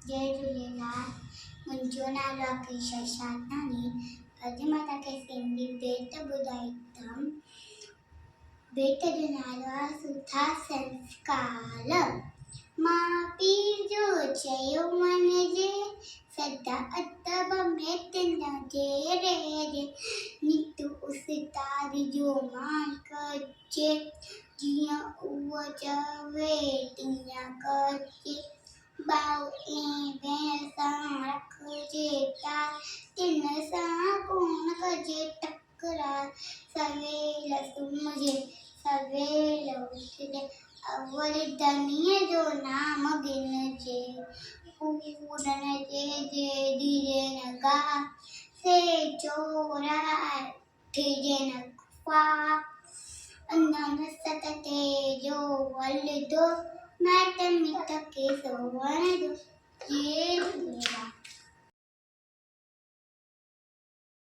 जय झूलेलाल। मुंहिंजो नालो आकृष शातनानी। अॼु मां तव्हांखे सिंधी बेट ॿुधाईंदमि। बेट जो नालो आहे सुठा संस्कार। माउ पीउ जो चयो मञिजे, सदा अदब में तिनजे रहिजे। नित उस्ताद जो मान कजे, जीअं उहो चवे तीअं कजे। भाउ ऐं भेण सां रखिजे प्यार, तिन सां कोन कजे तकरार। सवेल सुम्हिजे सवेल उथिजे, अवल धनीअ जो नाम गिनजे। पूरन जे धीरे न गा, से चोराए थिजे न ख्वाब। अंधन सत ते जो वल दो, माइट मिट खे सोवण दो।